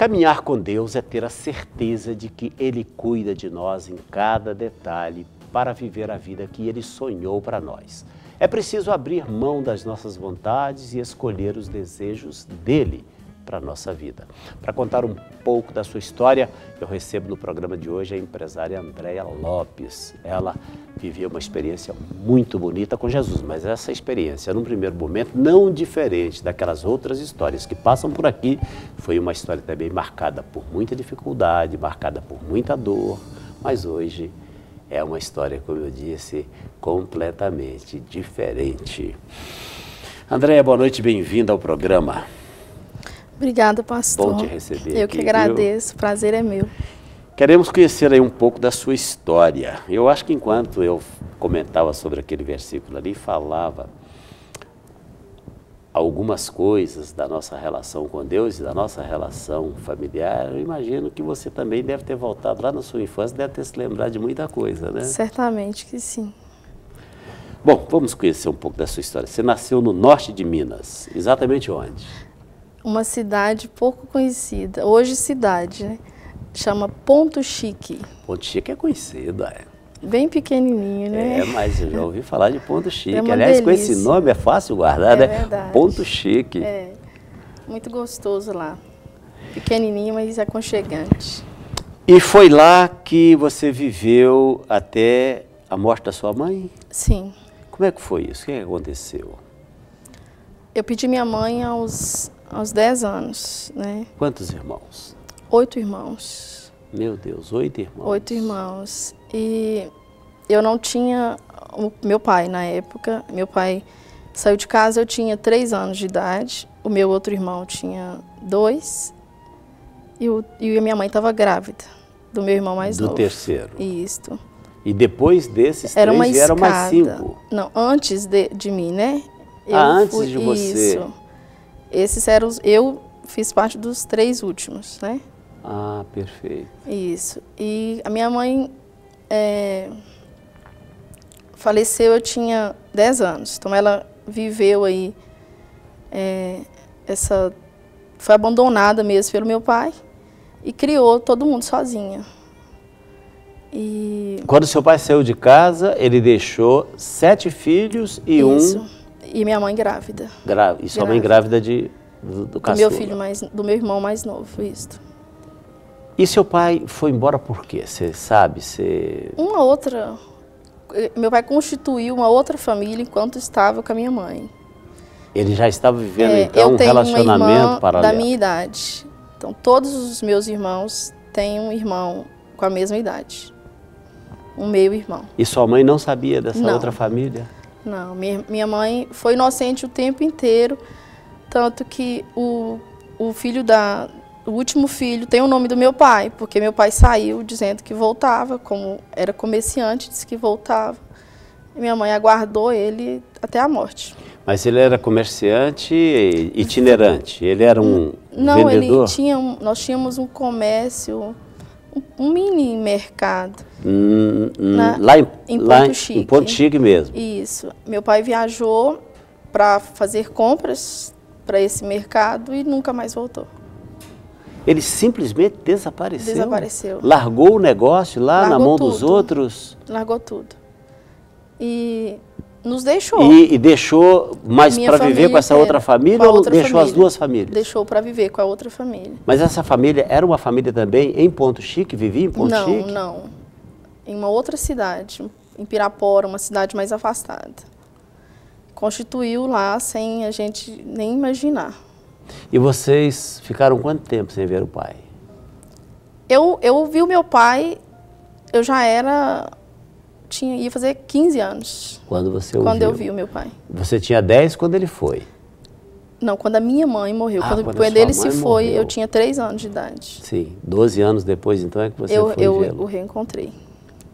Caminhar com Deus é ter a certeza de que Ele cuida de nós em cada detalhe para viver a vida que Ele sonhou para nós. É preciso abrir mão das nossas vontades e escolher os desejos dEle para a nossa vida. Para contar um pouco da sua história, eu recebo no programa de hoje a empresária Andréia Lopes. Ela viveu uma experiência muito bonita com Jesus, mas essa experiência, num primeiro momento, não diferente daquelas outras histórias que passam por aqui, foi uma história também marcada por muita dificuldade, marcada por muita dor, mas hoje é uma história, como eu disse, completamente diferente. Andréia, boa noite, bem-vinda ao programa. Obrigada, pastor. Bom te receber Eu aqui, que agradeço, o prazer é meu. Queremos conhecer aí um pouco da sua história. Eu acho que enquanto eu comentava sobre aquele versículo ali, falava algumas coisas da nossa relação com Deus e da nossa relação familiar, eu imagino que você também deve ter voltado lá na sua infância, deve ter se lembrado de muita coisa, né? Certamente que sim. Bom, vamos conhecer um pouco da sua história. Você nasceu no norte de Minas, exatamente onde? Uma cidade pouco conhecida, hoje cidade, né? Chama Ponto Chique. Ponto Chique é conhecido, é. Bem pequenininho, né? É, mas eu já ouvi falar de Ponto Chique. É uma Aliás, delícia. com esse nome é fácil guardar, né? Verdade. Ponto Chique. É, muito gostoso lá. Pequenininho, mas aconchegante. E foi lá que você viveu até a morte da sua mãe? Sim. Como é que foi isso? O que aconteceu? Eu pedi minha mãe aos 10 anos, né? Quantos irmãos? 8 irmãos. Meu Deus, 8 irmãos. 8 irmãos. E eu não tinha o meu pai na época. Meu pai saiu de casa, eu tinha 3 anos de idade. O meu outro irmão tinha 2. E a minha mãe estava grávida do meu irmão mais novo. Do terceiro. Isso. E depois desses Era 3 uma vieram mais escada. 5. Não, antes de mim, né? Antes de você. Isso. Esses eram eu fiz parte dos 3 últimos, né? Ah, perfeito. Isso. E a minha mãe faleceu, eu tinha 10 anos. Então ela viveu aí, foi abandonada mesmo pelo meu pai e criou todo mundo sozinha. E quando seu pai saiu de casa, ele deixou 7 filhos e isso. E minha mãe grávida. E sua mãe grávida do caçula. Do meu filho do meu irmão mais novo, isso. E seu pai foi embora por quê? Você sabe? Meu pai constituiu uma outra família enquanto estava com a minha mãe. Ele já estava vivendo, então, um relacionamento uma irmã paralelo? Da minha idade. Então, todos os meus irmãos têm um irmão com a mesma idade. Um meio-irmão. E sua mãe não sabia dessa Não. outra família? Não, minha mãe foi inocente o tempo inteiro, tanto que o último filho tem o nome do meu pai, porque meu pai saiu dizendo que voltava, como era comerciante, disse que voltava. E minha mãe aguardou ele até a morte. Mas ele era comerciante itinerante? Ele era um Não, vendedor? Nós tínhamos um comércio, um mini mercado. Lá em Ponto Chique mesmo? Isso. Meu pai viajou para fazer compras para esse mercado e nunca mais voltou. Ele simplesmente desapareceu? Desapareceu. Largou o negócio lá na mão dos outros? Largou tudo. E nos deixou. E deixou, mas para viver com essa outra família ou deixou as duas famílias? Deixou para viver com a outra família. Mas essa família era uma família também em Ponto Chique? Vivia em Ponto Chique? Não. Em uma outra cidade, em Pirapora, uma cidade mais afastada. Constituiu lá sem a gente nem imaginar. E vocês ficaram quanto tempo sem ver o pai? Eu vi o meu pai, eu já ia fazer 15 anos. Quando você ouviu? Quando eu vi o meu pai. Você tinha 10 quando ele foi? Não, quando a minha mãe morreu. Quando o quando pai a sua dele se mãe foi, morreu. eu tinha 3 anos de idade. Sim, 12 anos depois então é que você foi Eu vê-lo. o reencontrei.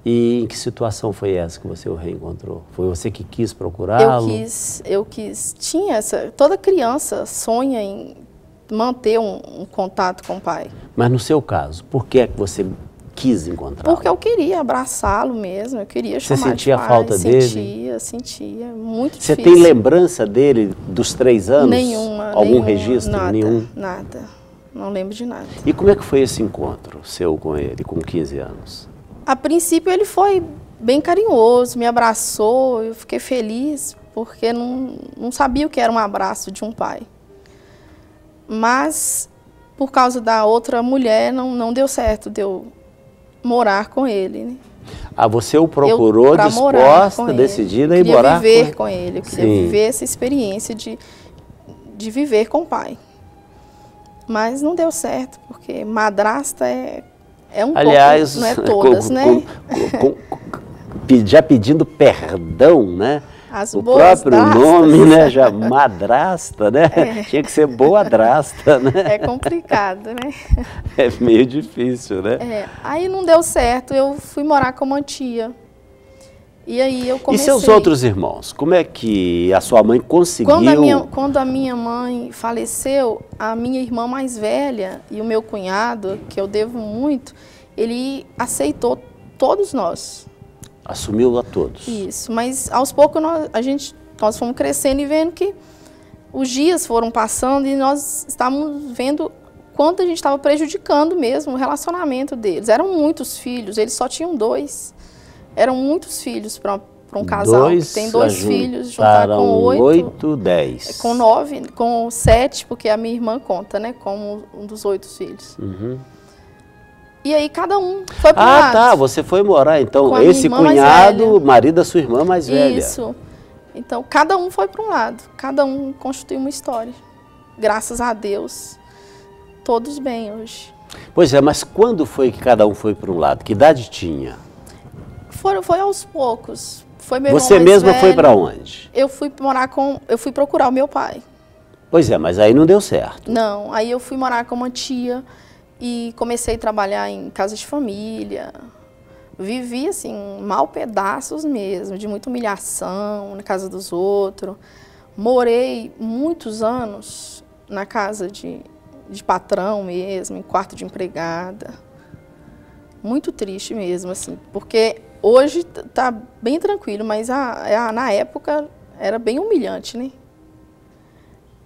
E em que situação foi essa que você o reencontrou? Foi você que quis procurá-lo? Eu quis. Toda criança sonha em manter um contato com o pai. Mas no seu caso, por que é que você quis encontrá-lo? Porque eu queria abraçá-lo mesmo, eu queria chamar de pai. Você sentia falta dele? Sentia, muito Você difícil. tem lembrança dele dos 3 anos? Nenhuma. Algum registro? Nada, Nenhum? nada. não lembro de nada. E como é que foi esse encontro seu com ele, com 15 anos? A princípio ele foi bem carinhoso, me abraçou, eu fiquei feliz, porque não sabia o que era um abraço de um pai. Mas, por causa da outra mulher, não deu certo de eu morar com ele, né? Ah, você o procurou disposta, decidida a ir morar com ele? Eu queria viver com ele, eu queria viver essa experiência de viver com o pai. Mas não deu certo, porque madrasta é um Aliás, pouco, não é todas, né? Já pedindo perdão, né? As o boas próprio drastas. nome, né? Já madrasta, né? Tinha que ser boadrasta, né? É complicado, né? É meio difícil, né? Aí não deu certo, eu fui morar com uma tia. E aí eu comecei... E seus outros irmãos? Como é que a sua mãe conseguiu... Quando a minha mãe faleceu, a minha irmã mais velha e o meu cunhado, que eu devo muito, ele aceitou todos nós. Assumiu a todos. Isso, mas aos poucos nós fomos crescendo e vendo que os dias foram passando e nós estávamos vendo quanto a gente estava prejudicando mesmo o relacionamento deles. Eram muitos filhos, eles só tinham 2. Eram muitos filhos para um casal que tem 2 filhos, juntar com 8, 10. Com 9, com 7, porque a minha irmã conta, né, como um dos 8 filhos. Uhum. E aí cada um foi para um lado. Ah, tá, você foi morar, então, com a esse minha irmã cunhado, marido da sua irmã mais velha. Isso. Então, cada um foi para um lado, cada um constituiu uma história. Graças a Deus, todos bem hoje. Pois é, mas quando foi que cada um foi para um lado? Que idade tinha? Foi aos poucos. Foi meu Você irmão mais mesma velho. foi para onde? Eu fui procurar o meu pai. Pois é, mas aí não deu certo. Não, aí eu fui morar com uma tia e comecei a trabalhar em casa de família. Vivi, assim, mal pedaços mesmo, de muita humilhação na casa dos outros. Morei muitos anos na casa de patrão mesmo, em quarto de empregada. Muito triste mesmo, assim, porque hoje tá bem tranquilo, mas na época era bem humilhante, né?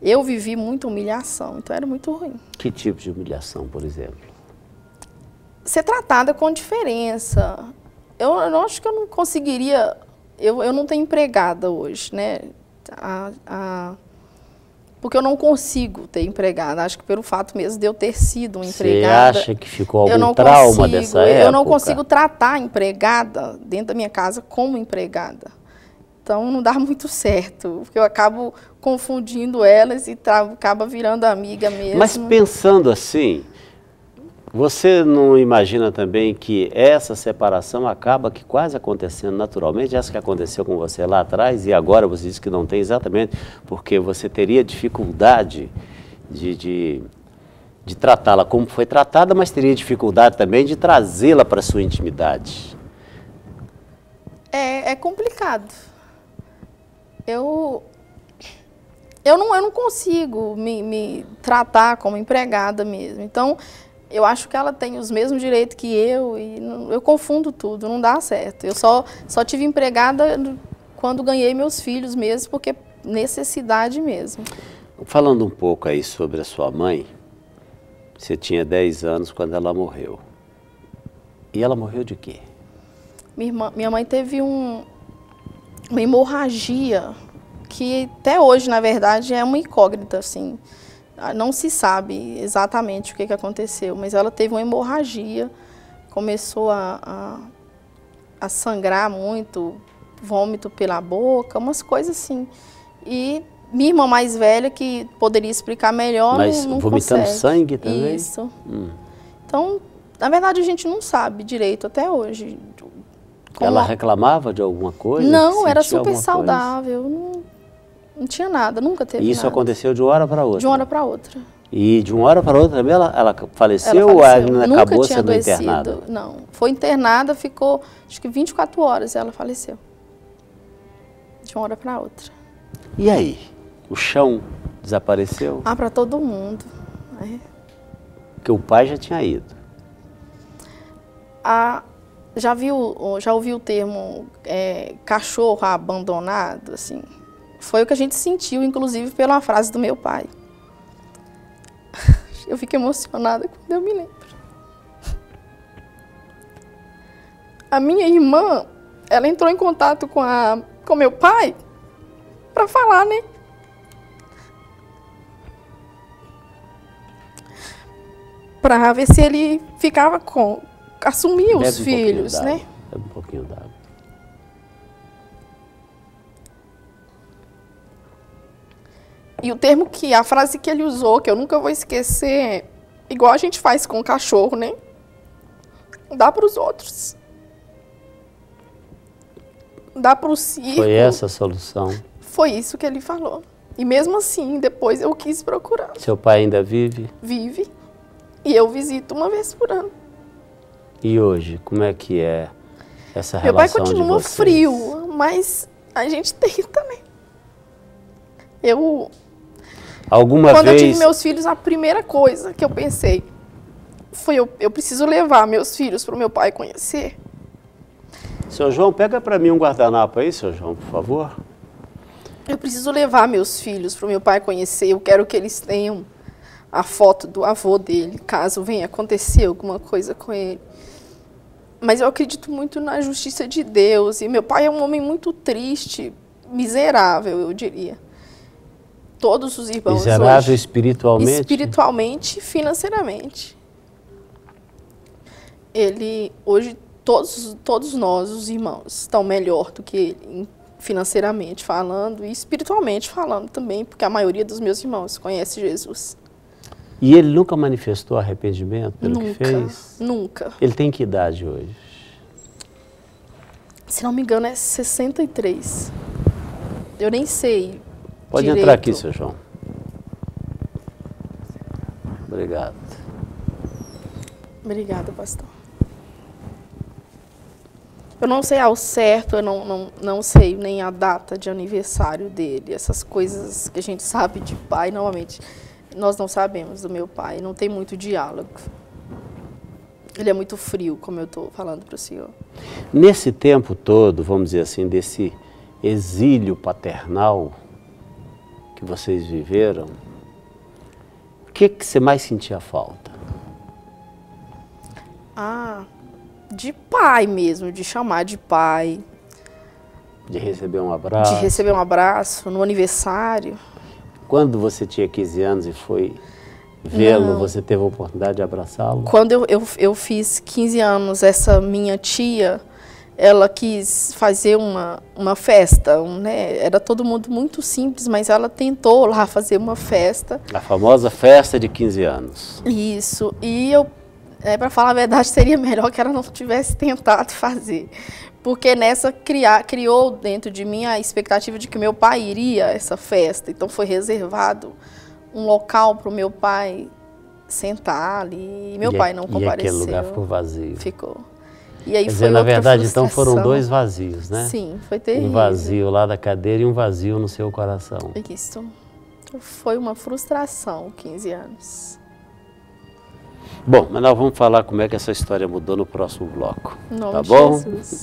Eu vivi muita humilhação, então era muito ruim. Que tipo de humilhação, por exemplo? Ser tratada com diferença. Eu acho que eu não conseguiria... Eu não tenho empregada hoje, né? Porque eu não consigo ter empregada. Acho que pelo fato mesmo de eu ter sido uma empregada... Você acha que ficou algum trauma dessa época? Eu não consigo tratar a empregada dentro da minha casa como empregada. Então não dá muito certo, porque eu acabo confundindo elas e acaba virando amiga mesmo. Mas pensando assim, você não imagina também que essa separação acaba que quase acontecendo naturalmente, essa que aconteceu com você lá atrás e agora você diz que não tem exatamente porque você teria dificuldade de tratá-la como foi tratada, mas teria dificuldade também de trazê-la para a sua intimidade. É complicado. Eu não consigo me tratar como empregada mesmo. Então, eu acho que ela tem os mesmos direitos que eu e eu confundo tudo, não dá certo. Eu só tive empregada quando ganhei meus filhos mesmo, porque necessidade mesmo. Falando um pouco aí sobre a sua mãe, você tinha 10 anos quando ela morreu. E ela morreu de quê? Minha mãe teve uma hemorragia que até hoje, na verdade, é uma incógnita, assim. Não se sabe exatamente o que aconteceu, mas ela teve uma hemorragia, começou a sangrar muito, vômito pela boca, umas coisas assim. E minha irmã mais velha, que poderia explicar melhor, mas não vomitando consegue. sangue também? Isso. Então, na verdade, a gente não sabe direito até hoje. Ela reclamava de alguma coisa? Não, era super saudável, não tinha nada, nunca teve nada. E isso aconteceu de uma hora para outra? De uma hora para outra. E de uma hora para outra também ela faleceu? Ela faleceu. Ou ela nunca acabou tinha sendo adoecido. internada? Não, foi internada, ficou acho que 24 horas ela faleceu. De uma hora para outra. E aí? O chão desapareceu? Ah, para todo mundo. Porque o pai já tinha ido. Já ouviu o termo cachorro abandonado, assim? Foi o que a gente sentiu, inclusive, pela frase do meu pai. Eu fico emocionada quando eu me lembro. A minha irmã, ela entrou em contato com meu pai para falar, né? Para ver se ele ficava assumir os filhos, né? Bebe um pouquinho d'água. E a frase que ele usou, que eu nunca vou esquecer, igual a gente faz com o cachorro, né? Dá para os outros. Dá para o circo. Foi essa a solução? Foi isso que ele falou. E mesmo assim, depois eu quis procurar. Seu pai ainda vive? Vive. E eu visito uma vez por ano. E hoje, como é que é essa Meu pai relação de continua vocês? frio, mas a gente tenta, né? Quando eu tive meus filhos, a primeira coisa que eu pensei foi eu preciso levar meus filhos para o meu pai conhecer. Seu João, pega para mim um guardanapo aí, seu João, por favor. Eu preciso levar meus filhos para o meu pai conhecer. Eu quero que eles tenham a foto do avô dele, caso venha acontecer alguma coisa com ele. Mas eu acredito muito na justiça de Deus. E meu pai é um homem muito triste, miserável, eu diria. Todos os irmãos miserável hoje, espiritualmente? Espiritualmente e financeiramente. Hoje, todos nós, os irmãos, estão melhor do que ele, financeiramente falando e espiritualmente falando também, porque a maioria dos meus irmãos conhece Jesus. E ele nunca manifestou arrependimento pelo que fez? Nunca. Ele tem que idade hoje? Se não me engano, é 63. Eu nem sei. Pode direito. entrar aqui, seu João. Obrigado. Obrigada, pastor. Eu não sei ao certo, eu não sei nem a data de aniversário dele. Essas coisas que a gente sabe de pai, normalmente, nós não sabemos do meu pai. Não tem muito diálogo. Ele é muito frio, como eu estou falando para o senhor. Nesse tempo todo, vamos dizer assim, desse exílio paternal que vocês viveram, o que você mais sentia falta? De pai mesmo, de chamar de pai. De receber um abraço? De receber um abraço no aniversário. Quando você tinha 15 anos e foi vê-lo, você teve a oportunidade de abraçá-lo? Quando eu fiz 15 anos, essa minha tia, ela quis fazer uma festa, né? Era todo mundo muito simples, mas ela tentou lá fazer uma festa. A famosa festa de 15 anos. Isso, e para falar a verdade, seria melhor que ela não tivesse tentado fazer. Porque nessa criou dentro de mim a expectativa de que meu pai iria a essa festa. Então foi reservado um local para o meu pai sentar ali. E meu pai não compareceu. E aquele lugar ficou vazio. Ficou. E aí Quer foi dizer, na verdade, frustração. então foram dois vazios, né? Sim, foi terrível. Um vazio lá da cadeira e um vazio no seu coração. Isso. Foi uma frustração, 15 anos. Bom, mas nós vamos falar como é que essa história mudou no próximo bloco. Em nome tá de bom? Jesus.